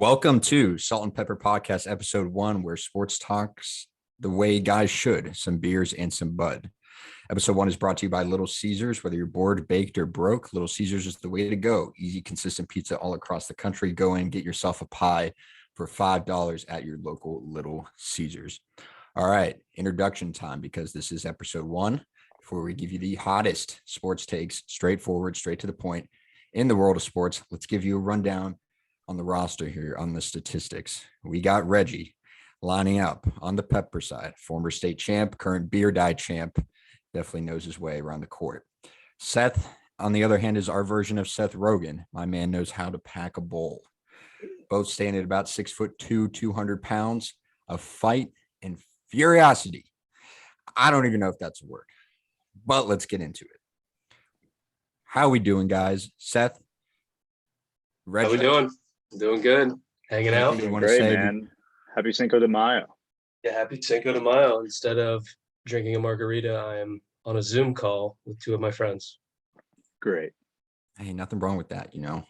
Welcome to Salt and Pepper Podcast, episode 1, where sports talks the way guys should, some beers and some bud. Episode 1 is brought to you by Little Caesars. Whether you're bored, baked, or broke, Little Caesars is the way to go. Easy, consistent pizza all across the country. Go in and get yourself a pie for $5 at your local Little Caesars. All right, introduction time, because this is episode 1. Before we give you the hottest sports takes, straightforward, straight to the point, in the world of sports, let's give you a rundown on the roster here, on the statistics. We got Reggie lining up on the Pepper side, former state champ, current beer die champ, definitely knows his way around the court. Seth, on the other hand, is our version of Seth Rogen. My man knows how to pack a bowl. Both stand at about 6'2", 200 pounds of fight and furiosity. I don't even know if that's a word, but let's get into it. How we doing, guys? Seth? Reggie? How we doing? Doing good. Hanging out. Doing great, man. Happy Cinco de Mayo. Yeah, happy Cinco de Mayo. Instead of drinking a margarita, I am on a Zoom call with 2 of my friends. Great. Hey, nothing wrong with that, you know.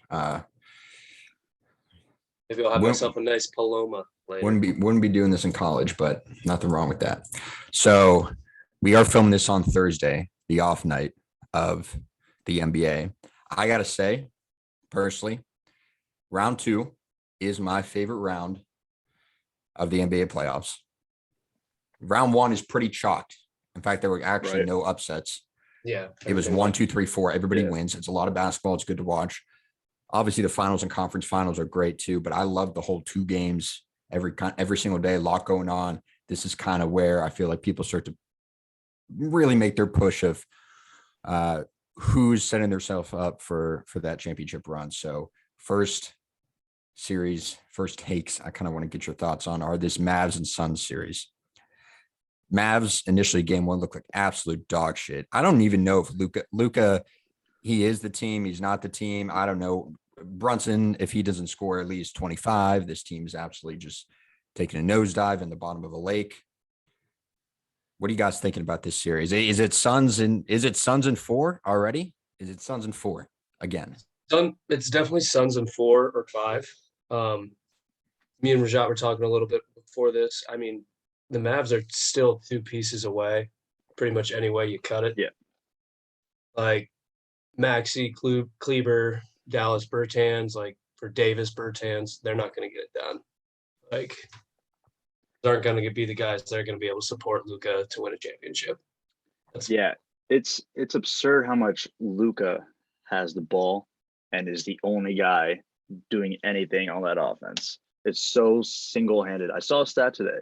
Maybe I'll have myself a nice Paloma later. Wouldn't be doing this in college, but nothing wrong with that. So we are filming this on Thursday, the off night of the NBA. I gotta say, personally, round 2 is my favorite round of the NBA playoffs. Round 1 is pretty chalked. In fact, there were actually no upsets. Yeah. It was 1, 2, 3, 4. Everybody wins. It's a lot of basketball. It's good to watch. Obviously, the finals and conference finals are great too, but I love the whole 2 games every single day, a lot going on. This is kind of where I feel like people start to really make their push of who's setting themselves up for that championship run. So first series, first takes, I kind of want to get your thoughts on are this Mavs and Suns series. Mavs initially game 1 looked like absolute dog shit. I don't even know if Luka, he is the team, he's not the team. I don't know. Brunson, if he doesn't score at least 25, this team is absolutely just taking a nosedive in the bottom of a lake. What are you guys thinking about this series? Is it Suns in 4 already? Is it Suns in 4 again? It's definitely Suns in 4 or 5. Me and Rajat were talking a little bit before this. I mean, the Mavs are still 2 pieces away, pretty much any way you cut it. Yeah. Like Maxey, Kleber, Dallas Bertans, like for Davis Bertans, they're not going to get it done. Like, they aren't going to be the guys that are going to be able to support Luka to win a championship. It's absurd how much Luka has the ball and is the only guy doing anything on that offense. It's so single-handed. I saw a stat today.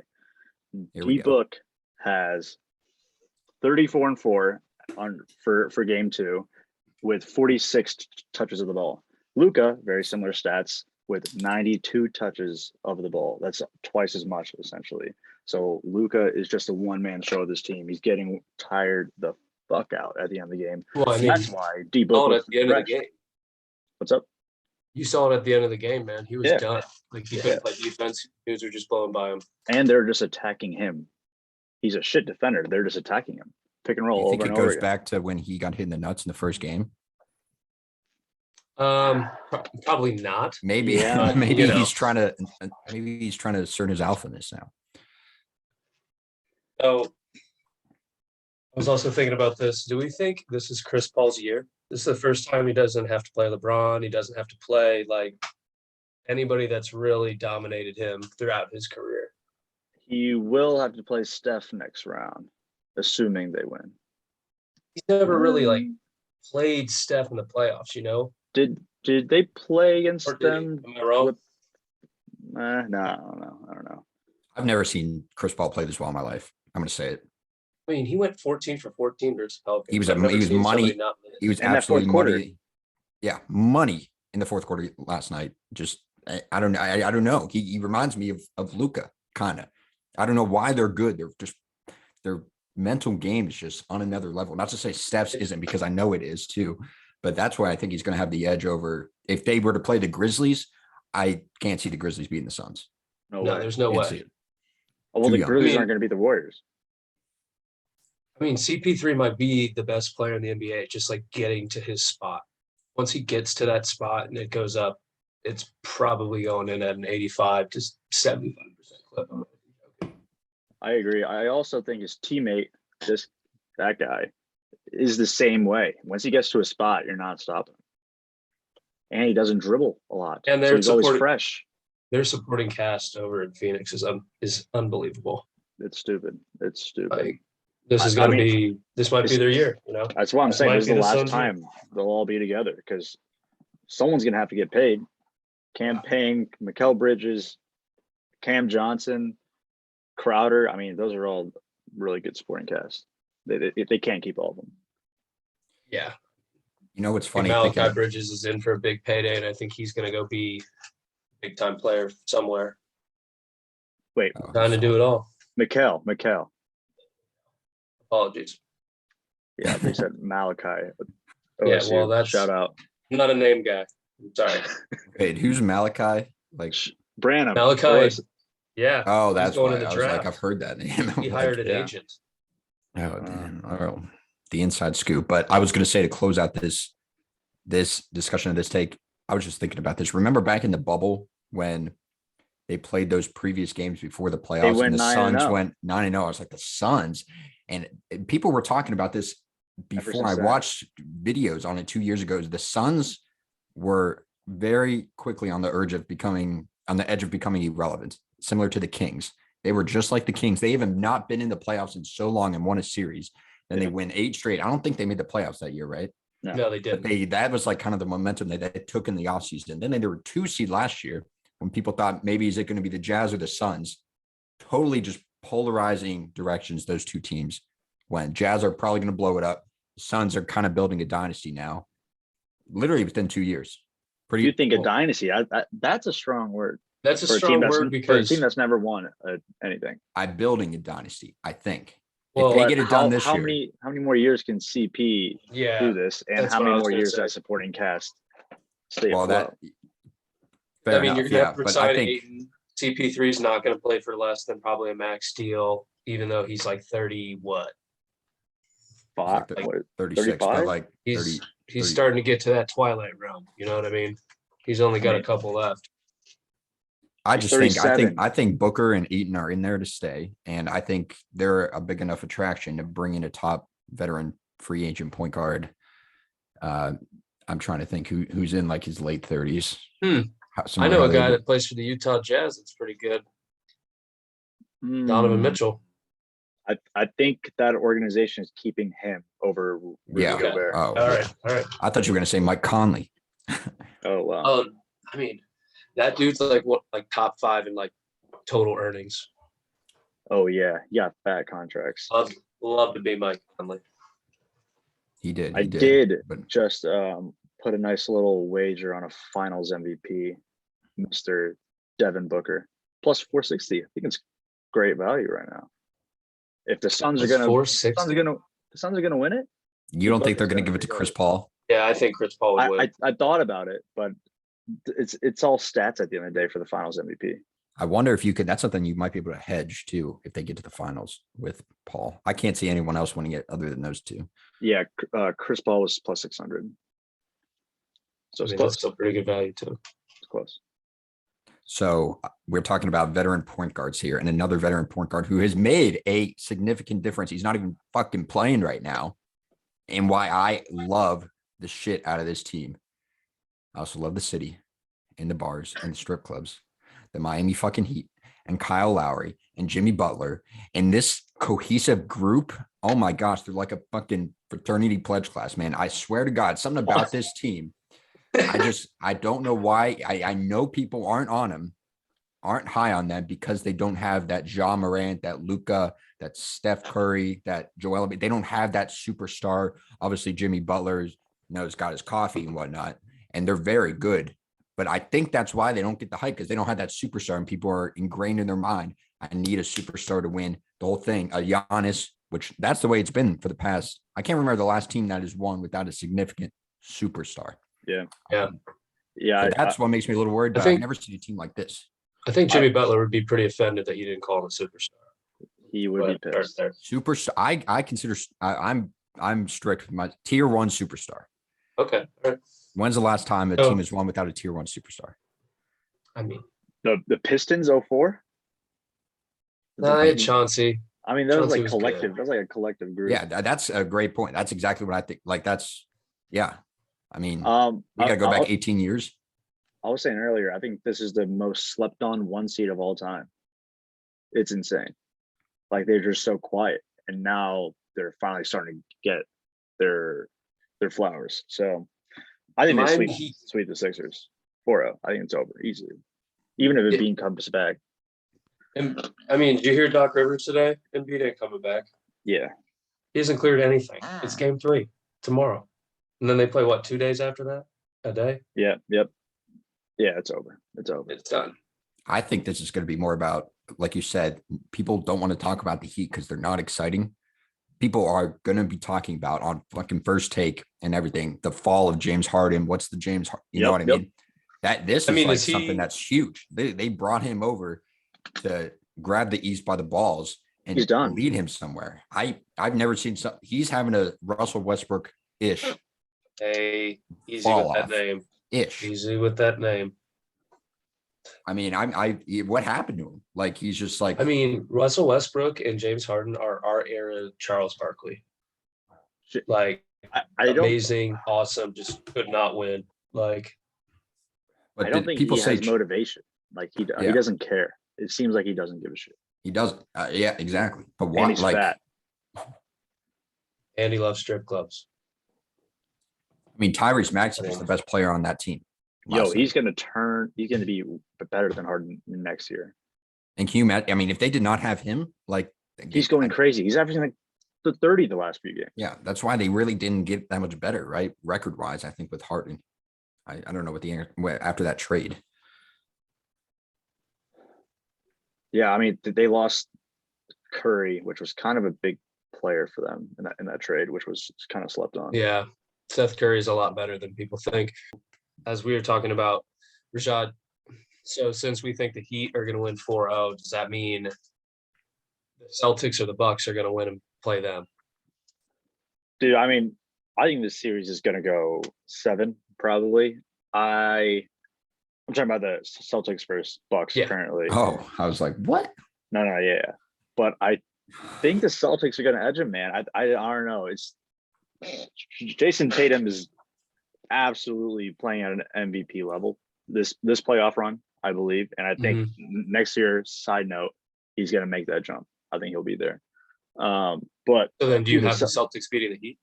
D-Book has 34 and 4 for game 2 with 46 touches of the ball. Luka, very similar stats with 92 touches of the ball. That's twice as much, essentially. So Luka is just a one-man show of this team. He's getting tired the fuck out at the end of the game. Well, I mean, that's why D-Book at the end of the game. What's up? You saw it at the end of the game, man. He was done. Like, he couldn't play defense. Dudes were just blowing by him. And they're just attacking him. He's a shit defender. They're just attacking him. Pick and roll. You think it goes back to when he got hit in the nuts in the first game? Probably not. Maybe, he's trying to assert his alphaness now. So I was also thinking about this. Do we think this is Chris Paul's year? This is the first time he doesn't have to play LeBron. He doesn't have to play like anybody that's really dominated him throughout his career. He will have to play Steph next round, assuming they win. He's never really like played Steph in the playoffs, you know? Did they play against them? Am I wrong? No, I don't know. I've never seen Chris Paul play this well in my life. I'm going to say it. I mean, he went 14 for 14 versus Pelicans. He was money. He was absolutely money. Yeah, money in the fourth quarter last night. Just I don't know. He reminds me of Luka, kind of. I don't know why they're good. Their mental game is just on another level. Not to say Steph's isn't, because I know it is too. But that's why I think he's going to have the edge over. If they were to play the Grizzlies, I can't see the Grizzlies beating the Suns. No, there's no way. Well, the Grizzlies aren't going to beat the Warriors. I mean, CP3 might be the best player in the NBA, just like getting to his spot. Once he gets to that spot and it goes up, it's probably going in at an 85 to 75% clip. I agree. I also think his teammate, that guy, is the same way. Once he gets to a spot, you're not stopping him. And he doesn't dribble a lot. And so he's always fresh. Their supporting cast over in Phoenix is unbelievable. It's stupid. Like, this might be their year, you know? That's what I'm saying. This is the last time they'll all be together because someone's going to have to get paid. Cam Payne, Mikal Bridges, Cam Johnson, Crowder. I mean, those are all really good supporting casts. They can't keep all of them. Yeah. You know what's funny? Malachi Bridges is in for a big payday, and I think he's going to go be a big-time player somewhere. Wait. Trying to do it all. Mikal. Apologies. Yeah, they said Malachi. Yeah, well, that's shout out. I'm not a name guy. I'm sorry. Wait, who's Malachi? Like Branham. Malachi. Yeah. Oh, that's going why in the I was like, draft. I've heard that name. He hired an agent. Oh, damn. Oh, the inside scoop. But I was going to say, to close out this discussion of this take, I was just thinking about this. Remember back in the bubble when they played those previous games before the playoffs and the Suns went 9-0. I was like, the Suns. And people were talking about this before I watched videos on it 2 years ago. The Suns were very quickly on the edge of becoming irrelevant, similar to the Kings. They were just like the Kings. They have not been in the playoffs in so long and won a series. Then they win 8 straight. I don't think they made the playoffs that year, right? No, they didn't. That was like kind of the momentum that they took in the offseason. Then they were 2 seed last year when people thought maybe is it going to be the Jazz or the Suns? Totally just polarizing directions, those two teams. When Jazz are probably going to blow it up. Suns are kind of building a dynasty now. Literally within 2 years. You think a dynasty? That's a strong word. That's a strong word because for a team that's never won anything. I'm building a dynasty, I think. Well, if they get it done this year. How many more years can CP do this? And how many more years that supporting cast stay afloat? You're going to have to sign Ayton. CP3 is not going to play for less than probably a max deal, even though he's like 30, what? 36, but like he's starting to get to that twilight realm. You know what I mean? He's only got a couple left. I think Booker and Eaton are in there to stay, and I think they're a big enough attraction to bring in a top veteran free agent point guard. I'm trying to think who's in like his late 30s. I know a guy that plays for the Utah Jazz that's pretty good. Donovan Mitchell. I think that organization is keeping him over Rudy Gobert. Oh, all right. I thought you were going to say Mike Conley. Oh wow. I mean, that dude's like top 5 in like total earnings. Oh yeah, fat contracts. Love to be Mike Conley. He did. I did just put a nice little wager on a Finals MVP, Mr. Devin Booker, plus 460. I think it's great value right now. If the Suns are gonna win it. You don't think they're gonna give it to Chris Paul? Yeah, I think Chris Paul would win. I thought about it, but it's all stats at the end of the day for the Finals MVP. I wonder if you could. That's something you might be able to hedge too if they get to the finals with Paul. I can't see anyone else winning it other than those two. Yeah, Chris Paul was plus 600. So that's still pretty good value too. It's close. So we're talking about veteran point guards here, and another veteran point guard who has made a significant difference. He's not even fucking playing right now, and why I love the shit out of this team. I also love the city and the bars and the strip clubs, the Miami fucking Heat and Kyle Lowry and Jimmy Butler and this cohesive group. Oh my gosh, they're like a fucking fraternity pledge class, man. I swear to God, something about this team. I don't know why. I know people aren't high on them because they don't have that Ja Morant, that Luka, that Steph Curry, that Joel. They don't have that superstar. Obviously, Jimmy Butler's got his coffee and whatnot, and they're very good. But I think that's why they don't get the hype because they don't have that superstar, and people are ingrained in their mind. I need a superstar to win the whole thing. A Giannis, which that's the way it's been for the past. I can't remember the last team that has won without a significant superstar. Yeah. So that's what makes me a little worried. But I've never seen a team like this. I think Jimmy Butler would be pretty offended that you didn't call him a superstar. He would be pissed. Superstar. I consider. I'm strict with my tier 1 superstar. Okay. All right. When's the last time a team has won without a tier 1 superstar? I mean, The Pistons 04? I had Chauncey. I mean, that was Chauncey like was collective. good. That was like a collective group. Yeah, that's a great point. That's exactly what I think. Like yeah. I mean, we I, got to go I, back 18 years. I was saying earlier, I think this is the most slept on one seed of all time. It's insane. Like they're just so quiet, and now they're finally starting to get their flowers. So I think they sweep the Sixers 4-0. I think it's over easily, even if Embiid comes back. And I mean, did you hear Doc Rivers today? Embiid ain't coming back. Yeah, He hasn't cleared anything. It's game 3 tomorrow, and then they play what 2 days after that? A day? yeah, yep, yeah. It's over. It's over. It's done. I think this is going to be more about, like you said, people don't want to talk about the Heat because they're not exciting. People are going to be talking about on fucking First Take and everything, the fall of James Harden. What's the James? You know what I mean? This is like something that's huge. They brought him over to grab the East by the balls and he's done. Lead him somewhere. I've never seen he's having a Russell Westbrook ish. Hey, easy with that name. Ish. Easy with that name. I mean, what happened to him? Like he's just like. I mean, Russell Westbrook and James Harden are our era Charles Barkley. Like amazing, awesome, just could not win. Like, but I don't think people has motivation. Like he doesn't care. It seems like he doesn't give a shit. He doesn't. Yeah, exactly. But why? And he's fat. And he loves strip clubs. I mean, Tyrese Maxey is the best player on that team. He's going to be better than Harden next year. And can you imagine? I mean, if they did not have him, like he's going crazy. He's averaging like the 30 the last few games. Yeah, that's why they really didn't get that much better, right? Record wise, I think with Harden. I don't know what after that trade. Yeah, I mean, they lost Curry, which was kind of a big player for them in that trade, which was kind of slept on. Yeah, Seth Curry is a lot better than people think. As we were talking about, Rashad, so since we think the Heat are going to win 4-0, does that mean the Celtics or the Bucks are going to win and play them? Dude, I mean, I think this series is going to go 7, probably. I'm talking about the Celtics versus Bucks currently. Oh, I was like, what? No, yeah. But I think the Celtics are going to edge them, man. I don't know. It's Jason Tatum is absolutely playing at an MVP level this playoff run, I believe. And I think next year, side note, he's going to make that jump. I think he'll be there. But so then do you have the Celtics beating the Heat?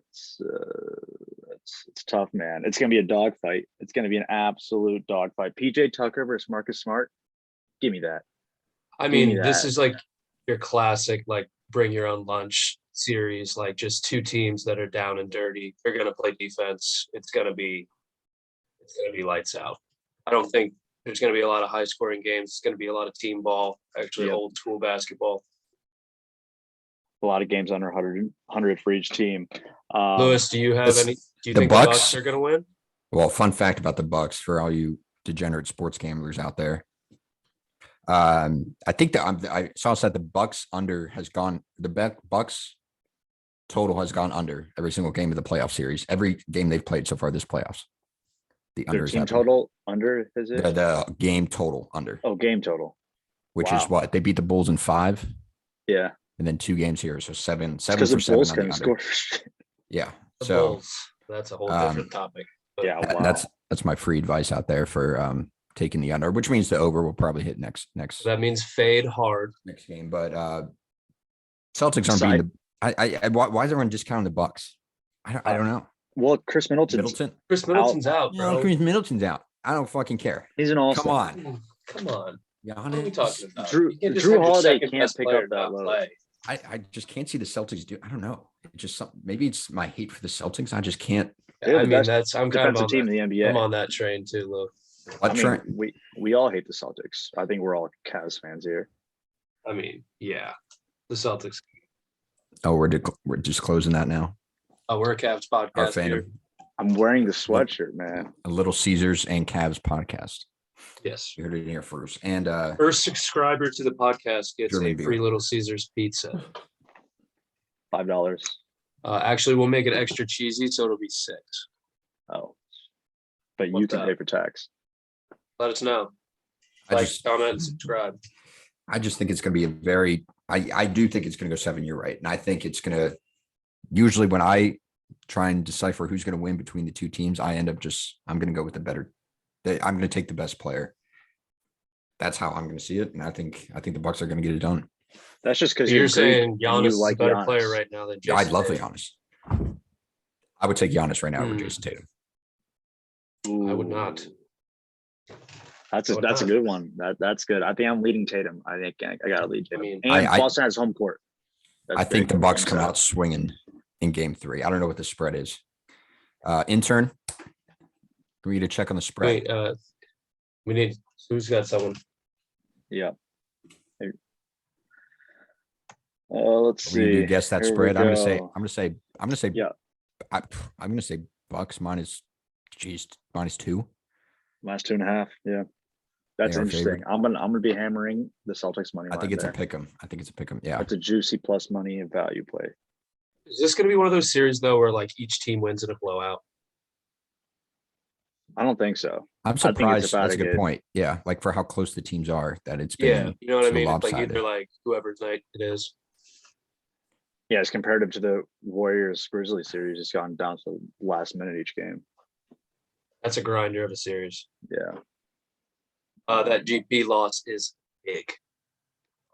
It's tough, man. It's going to be a dogfight. It's going to be an absolute dogfight. PJ Tucker versus Marcus Smart. Give me that. I mean, this is like your classic, like bring your own lunch series, like just two teams that are down and dirty. They're going to play defense. It's going to be lights out. I don't think there's going to be a lot of high scoring games. It's going to be a lot of team ball, actually old school basketball. A lot of games under 100 for each team. Lewis, do you have any? Do you think the Bucks are going to win? Well, fun fact about the Bucks for all you degenerate sports gamblers out there. I think that I saw that the Bucks under has gone. The Bucks total has gone under every single game of the playoff series. Every game they've played so far this playoffs. The under team total under is it? The game total under. Oh, game total. Which is what they beat the Bulls in 5. Yeah. And then 2 games here, so 7 for 7 Bulls on the under. Score. Yeah. The so Bulls. That's a whole different topic. But yeah, wow. That's my free advice out there for taking the under, which means the over will probably hit next. That means fade hard next game. But Celtics aren't being the. Why is everyone discounting the Bucks? I don't know. Well, Chris Middleton's out, bro. No, Chris Middleton's out. I don't fucking care. He's an all-star. Come on. Giannis. What are we talking about? Drew Holiday can't pick up that load. I just can't see the Celtics do. I don't know. It's just maybe it's my hate for the Celtics. I just can't. I mean, I'm kind of on team in the NBA. I'm on that train too, Lou. We all hate the Celtics. I think we're all Cavs fans here. I mean, yeah, the Celtics. Oh, we're just closing that now. Oh, we're a Cavs podcast here. I'm wearing the sweatshirt, man. A Little Caesars and Cavs podcast. Yes, you heard it here first. And first subscriber to the podcast gets a free Little Caesars pizza. $5. Actually, we'll make it extra cheesy, so it'll be $6. Oh, but you What's can up? pay for tax. Let us know. I Like, just, comment, and subscribe. I just think it's going to be a very, I do think it's going to go 7. You're right. And I think it's going to, usually when I try and decipher who's going to win between the two teams, I end up I'm going to go with the better, I'm going to take the best player. That's how I'm going to see it. And I think the Bucks are going to get it done. That's just because You're saying Greek and Giannis you is a like better Giannis. player right now than Yeah, Jason I'd love the Tatum. Giannis. I would take Giannis right now over Hmm. Jason Tatum. I would not. That's I would a not. good one. That's good. I think I'm leading Tatum. I think I gotta lead Tatum. mean, and I- Boston has home court. That's I think big. the Bucks Home come crowd. out swinging in game 3. I don't know what the spread is. Intern, we need to check on the spread. Wait, we need, who's got someone? Yeah. Let's We need see. to guess that Here we spread. I'm gonna say. go. Yeah. Yeah. I'm gonna say Bucks minus 2. Minus 2.5. Yeah. That's They are interesting. favored. I'm gonna be hammering the Celtics money I line think it's there. a pick 'em. I think it's a pick 'em. Yeah. That's a juicy plus money and value play. Is this going to be one of those series though, where like each team wins in a blowout? I don't think so. I'm I think it's surprised. about That's a to good get- point. Yeah, like for how close the teams are, that it's Yeah, been you know what I so mean. It's like lopsided. either like whoever's night it is. Yeah, it's comparative to the Warriors Grizzlies series. It's gone down to the last minute each game. That's a grinder of a series. Yeah. That GP loss is big.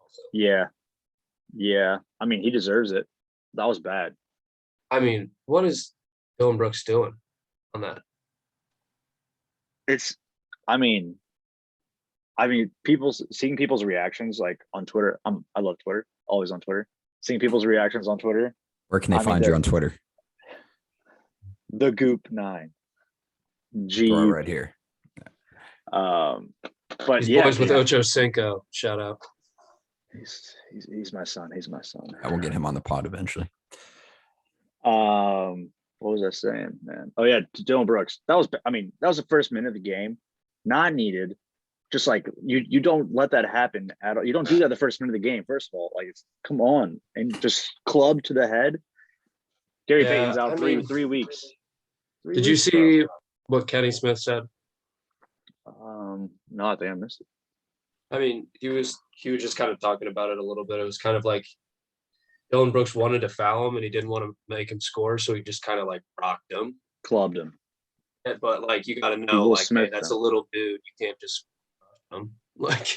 Also. Yeah. Yeah. I mean, he deserves it. That was bad. I mean, what is Dylan Brooks doing on that? It's I mean seeing people's reactions like on Twitter. I love Twitter, always on Twitter. Seeing people's reactions on Twitter. Where can they I mean, find you on Twitter? The Goop 9. Throw it G. right here. But These yeah, boys with Ocho Cinco. Shout out. he's my son. He's my son. I will get him on the pod eventually. What was I saying, man? Oh yeah, Dylan Brooks. That was the first minute of the game. Not needed. Just like you don't let that happen at all. You don't do that the first minute of the game. First of all, like come on and just club to the head. Gary Yeah, Payton's out I 3 weeks. Did you see what Kenny Smith said? No, I think I missed it. I mean, he was just kind of talking about it a little bit. It was kind of like Dylan Brooks wanted to foul him and he didn't want to make him score, so he just kind of like rocked him. Clubbed him. But like you got to He know, Will like Smith hey, that's him. a little dude. You can't just like.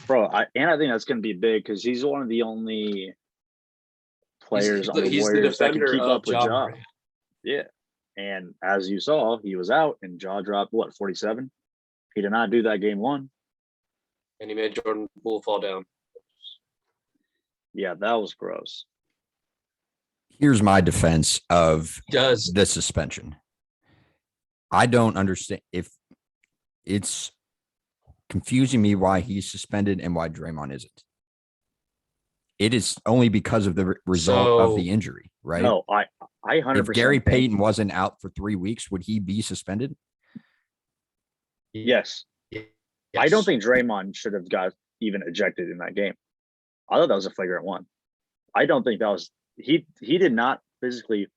Bro, I think that's going to be big because he's one of the only players on the He's the Warriors that can defender keep of up with Ja Ja. Morant. Yeah. And as you saw, he was out and Ja dropped 47? He did not do that game 1. And he made Jordan Poole fall down. Yeah, that was gross. Here's my defense of Does the suspension. I don't understand if it's confusing me why he's suspended and why Draymond isn't. It is only because of the result of the injury, right? No, I 100%. If Gary think- Payton wasn't out for 3 weeks, would he be suspended? Yes. Yes. I don't think Draymond should have got even ejected in that game. I thought that was a flagrant one. I don't think that was he did not physically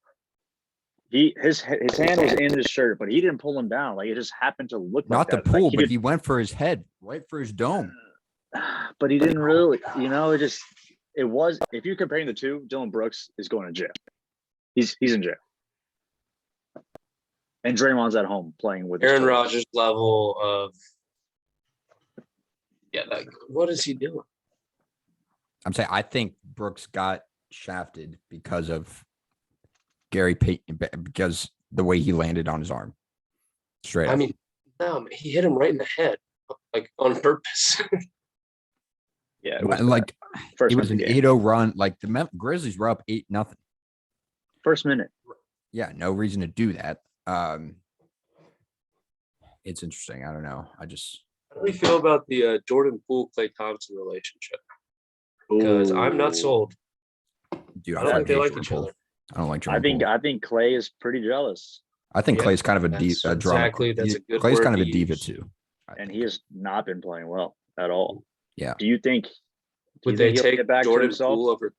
his hand was in his shirt, but he didn't pull him down. Like it just happened to look Not like the that. pool, Like, but he went for his head, right for his dome. but he didn't really, it was if you're comparing the two, Dylan Brooks is going to jail. He's in jail. And Draymond's at home playing with Aaron his toys. Rodgers level of like what is he doing? I'm saying I think Brooks got shafted because of Gary Payton, because the way he landed on his arm. Straight up. I mean, no, man, he hit him right in the head, like on purpose. Yeah, it was like first it was an minute game. 8-0 run. Like the Grizzlies were up 8-0. First minute. Yeah, no reason to do that. It's interesting. I don't know. How do we feel about the Jordan Poole Klay Thompson relationship? Because I'm not Ooh. sold. Dude, I don't think they like Jordan each Poole. other. I don't like I Jordan Poole. think Clay is pretty jealous, I think Yeah, Clay's kind of a that's drama. exactly- that's a good Clay's word kind of to a diva use. too. I and think. he has not been playing well at all. Yeah. Do you think? Would they he'll take get back to Jordan himself? Poole over?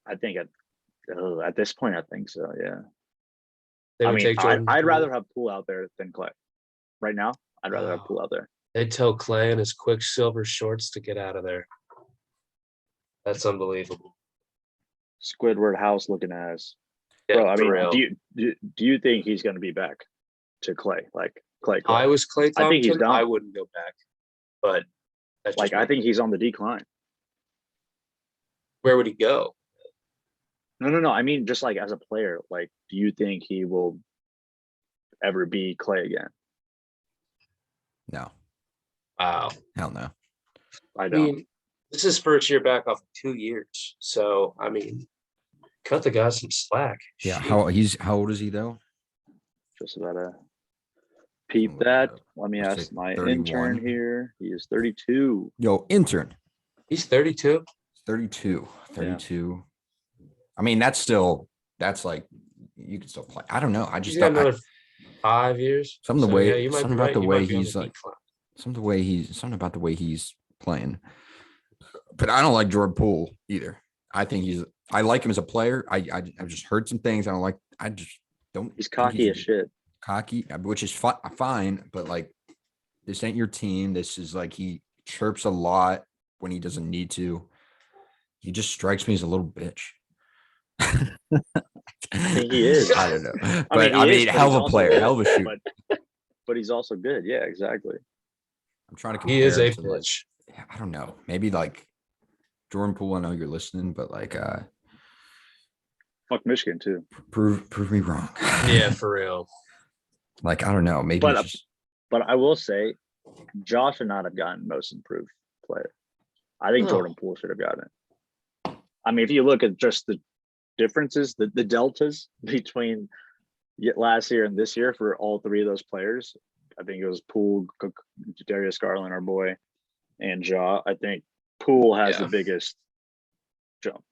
I think at this point, I think so. Yeah. They I would mean, take Jordan. I'd Poole. rather have Poole out there than Clay. Right now, I'd rather have Poole out there. They'd tell Clay and his Quicksilver shorts to get out of there. That's unbelievable. Squidward house looking ass. Yeah, Bro, I for mean, real. do you think he's going to be back to Clay? Like Clay? I was Clay I think he's Thompson. done. I wouldn't go back, but that's Like, just I think he's on the decline. where would he go? No. I mean, just like as a player, like, do you think he will ever be Clay again? No, Wow. hell no. I I don't. mean, this is his first year back off of 2 years. So, I mean, cut the guy some slack. Yeah, Shoot. how old is he though? Just about to peep Look it that. up. Let me Let's ask say my 31. intern here. He is 32. Yo, intern, He's 32. 32. I mean, that's like you can still play. I don't know. I He's just got thought another 5 years. some of the So, way yeah, you might something be about right. the You way might be on he's the like decline. something about the way he's playing. But I don't like Jordan Poole either. I like him as a player. I've just heard some things. I just don't. He's think cocky as shit. Cocky, which is fine. But like, this ain't your team. This is like he chirps a lot when he doesn't need to. He just strikes me as a little bitch. I think he is. I don't know. I But mean, he is, but hell he's of a also player, good. hell of a shooter. But he's also good. Yeah, exactly. I'm trying to compare He is a to like, bitch. I don't know. Maybe like Jordan Poole. I know you're listening, but like Fuck Michigan too. prove me wrong. Yeah, for real. Like, I don't know. Maybe But it's just but I will say, Josh should not have gotten most improved player. I think No. Jordan Poole should have gotten it. I mean, if you look at just the differences, the deltas between last year and this year for all three of those players, I think it was Poole, Darius Garland, our boy, and Ja. I think Poole has Yeah. the biggest jump.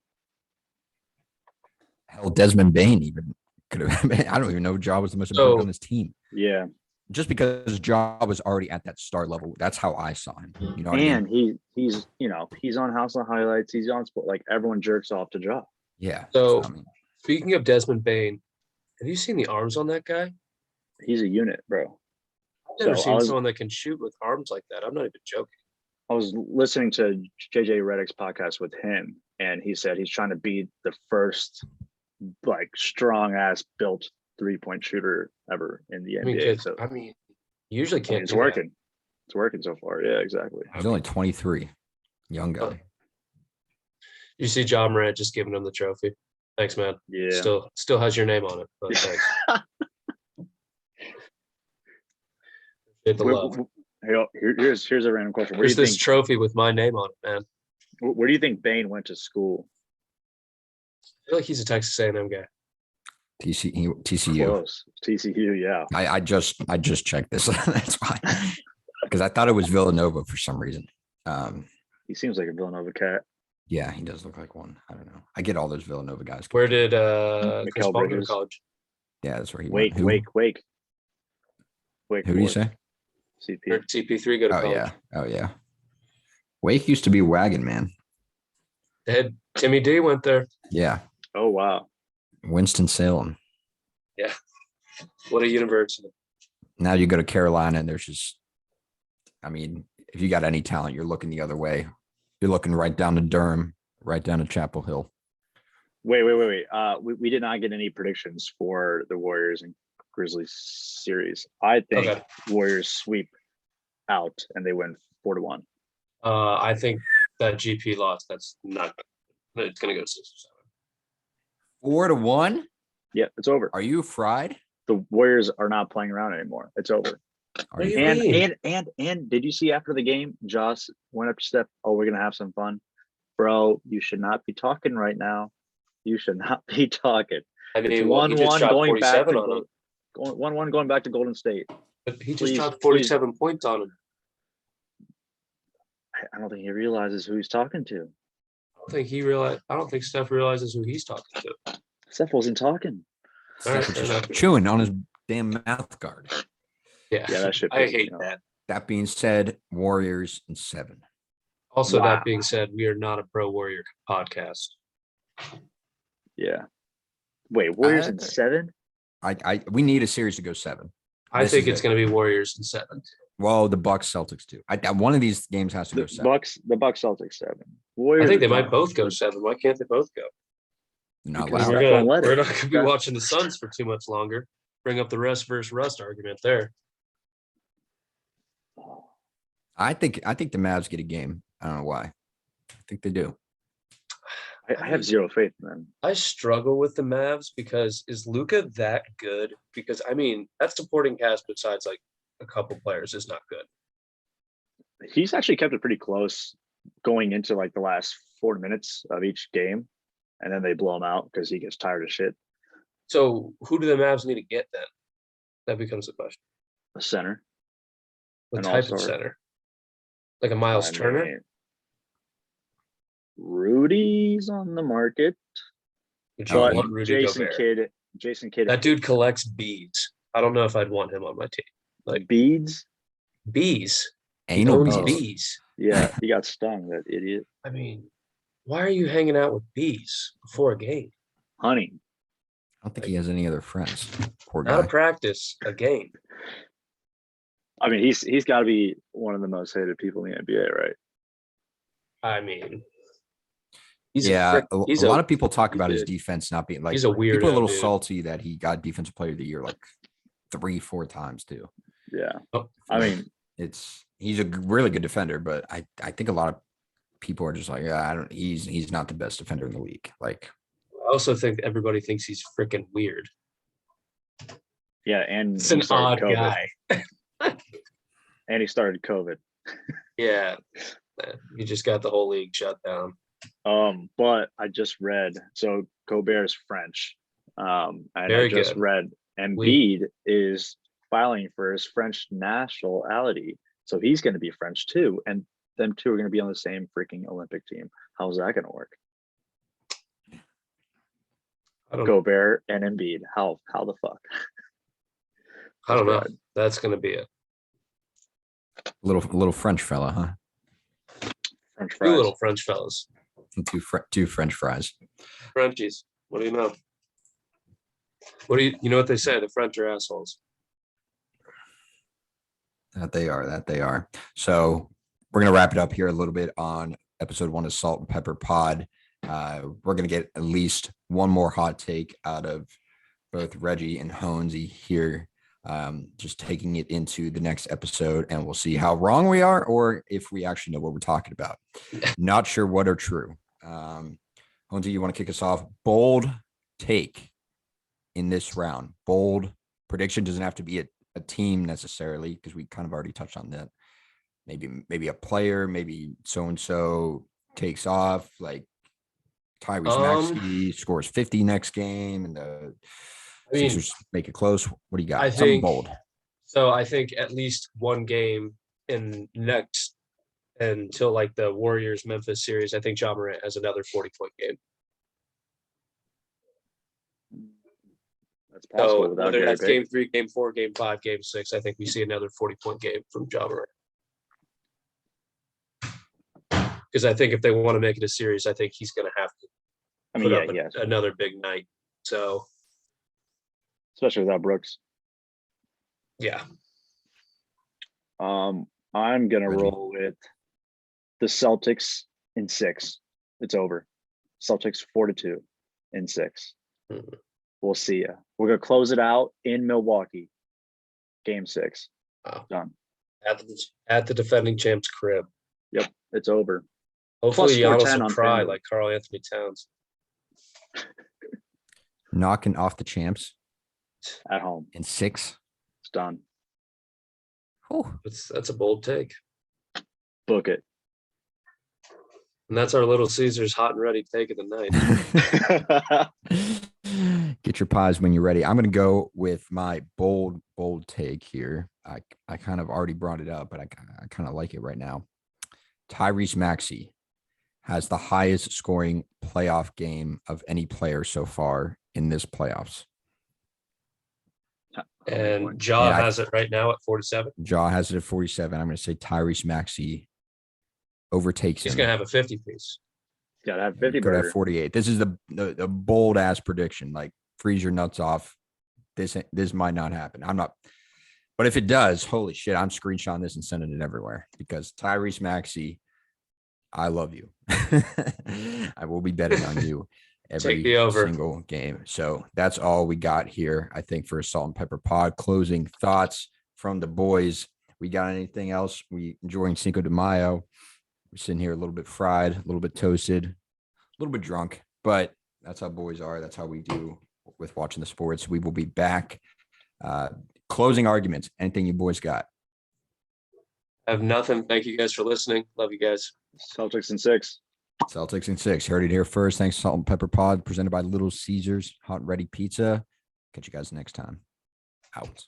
hell. Desmond Bain even could have. I don't even know Ja was the most important on this team. Yeah, Just because Ja was already at that star level. That's how I saw him. You know what I and mean? he's he's on House of Highlights. He's on sport. Like everyone jerks off to Ja. Yeah. So, I mean, speaking of Desmond Bain, have you seen the arms on that guy? He's a unit, bro. I've never So seen someone that can shoot with arms like that. I'm not even joking. I was listening to JJ Redick's podcast with him, and he said he's trying to be the first like strong ass built 3-point shooter ever in the I mean, NBA. So you usually can't. it's do that. working. It's working so far. Yeah, exactly. he's only 23. Young guy. You see John Morant just giving him the trophy. Thanks, man. Yeah. Still has your name on it. But thanks. Appreciate the love. Here's a random question. Where do There's you this think trophy with my name on it, man. where do you think Bain went to school? I feel like he's a Texas A&M guy. TCU. Close. TCU, yeah. I just checked this. That's why. Because I thought it was Villanova for some reason. He seems like a Villanova cat. Yeah, he does look like one. I don't know. I get all those Villanova guys. Where confused. did Chris Mikal Paul go to Bridges. college? Yeah, that's where he Wake. went. Who Who do you say? Where CP. did CP3 go to Oh college? yeah. Wake used to be wagon, man. They had Timmy D went there. Yeah. Oh wow. Winston Salem. Yeah. What a university. Now you go to Carolina and there's just, I mean, if you got any talent, you're looking the other way. You're looking right down to Durham, right down to Chapel Hill. Wait. We did not get any predictions for the Warriors and Grizzlies series. I think Okay. Warriors sweep out and they win 4-1. I think that GP loss, it's going to go 6 or 7. 4-1. Yeah, it's over. Are you fried? The Warriors are not playing around anymore. It's over. Are you Yeah. fried? And did you see after the game, Josh went up to Steph? Oh, we're gonna have some fun, bro. You should not be talking right now. You should not be talking. I mean, It's he 1-1 just dropped going back 47 to on him. 1-1 going back to Golden State. But he just Please, dropped 47 points on him. I don't think he realizes who he's talking to. I don't think Steph realizes who he's talking to. Steph wasn't talking. All right, Steph fair was enough. just chewing on his damn mouth guard. Yeah, Yeah, that shit I pissed me hate off. that. That being said, Warriors in 7. Also, Wow. that being said, we are not a pro warrior podcast. Yeah. Wait, Warriors in 7? We need a series to go 7. I This think is it's it. going to be Warriors in 7. Well, the Bucks Celtics too. One of these games has to go 7. The Bucks Celtics 7. I Warriors. think they might both go 7. Why can't they both go? Not because allowed. Steph don't let We're it. not going to be Steph- watching the Suns for too much longer. Bring up the rest versus rust argument there. I think the Mavs get a game. I don't know why. I think they do. I have zero faith in them. I struggle with the Mavs because is Luka that good? Because I mean, that supporting cast besides like a couple players is not good. He's actually kept it pretty close going into like the last 4 minutes of each game, and then they blow him out because he gets tired of shit. So who do the Mavs need to get then? That becomes the question. A center. What An type of all-star. center? Like a Miles I Turner? mean, Rudy's on the market, Would you but want Rudy Jason Gobert? Kidd. That dude collects beads. I don't know if I'd want him on my team. Like beads. bees. He Anal owns bees. bees. Yeah, he got stung. That idiot. I mean, why are you hanging out with bees before a game? Honey. I don't think he has any other friends. Poor Not a guy. practice, a game. I mean, he's got to be one of the most hated people in the NBA, right? I mean, A lot of people talk he's about his a- defense not being like. he's a People are a weirdo, little dude. salty that he got Defensive Player of the Year like 3-4 times too. Yeah. Oh, I mean, He's a really good defender, but I think a lot of people are just like, yeah, he's not the best defender in the league. Like, I also think everybody thinks he's freaking weird. yeah, and It's he an started odd COVID. guy. And he started COVID. Yeah. He just got the whole league shut down. But I just read, so Gobert is French. And Very I just good. read Embiid is filing for his French nationality. So he's going to be French too. And them two are going to be on the same freaking Olympic team. How's that going to work? I don't Gobert and Embiid. How the fuck? know. That's going to be it. little French fella, huh? French Two fries. little French fellas. And two French fries. Frenchies. What do you know? You know what they say? The French are assholes. That they are. So we're gonna wrap it up here a little bit on episode 1 of Salt and Pepper Pod. We're gonna get at least one more hot take out of both Reggie and Honesy here. Just taking it into the next episode, and we'll see how wrong we are or if we actually know what we're talking about. Not sure what are true. Honesy, you want to kick us off? Bold take in this round. Bold prediction doesn't have to be a team necessarily, because we kind of already touched on that. Maybe a player, maybe so-and-so takes off, like Tyrese Maxey scores 50 next game and the Sixers make it close. What do you got? Something bold. So I think at least one game in next until like the Warriors Memphis series, I think Ja Morant has another 40-point game. That's possible So without whether Gary that's Payton. game 3, game 4, game 5, game 6, I think we see another 40-point game from Ja Morant. Because I think if they want to make it a series, I think he's going to have to put up another big night. So, especially without Brooks. yeah. I'm gonna roll with the Celtics in 6. It's over. Celtics 4-2 in 6. Mm-hmm. We'll see ya. We're gonna close it out in Milwaukee. Game 6. Wow. Done. At the defending champ's crib. Yep, it's over. Hopefully Plus Giannis 410 will on cry FanDuel. like Karl Anthony Towns. Knocking off the champs At home. in 6. It's done. Oh, That's a bold take. Book it. And that's our Little Caesars hot and ready take of the night. Get your pies when you're ready. I'm going to go with my bold take here. I kind of already brought it up, but I kind of like it right now. Tyrese Maxey has the highest scoring playoff game of any player so far in this playoffs. And Ja has it right now at 47. Ja has it at 47. I'm going to say Tyrese Maxey overtakes him. He's going to have a 50 piece. Got to have 50. Could have 48. This is the bold ass prediction. Like, freeze your nuts off. this might not happen. I'm not, but if it does, holy shit, I'm screenshotting this and sending it everywhere because Tyrese Maxey, I love you. I will be betting on you Take every the over. single game. So that's all we got here, I think, for a Salt and Pepper Pod. Closing thoughts from the boys. We got anything else? We enjoying Cinco de Mayo. We're sitting here a little bit fried, a little bit toasted, a little bit drunk, but that's how boys are. That's how we do with watching the sports. We will be back. Closing arguments. Anything you boys got? I have nothing. Thank you guys for listening. Love you guys. Celtics in 6. Celtics in 6. Heard it here first. Thanks, Salt and Pepper Pod, presented by Little Caesars Hot and Ready Pizza. Catch you guys next time. Out.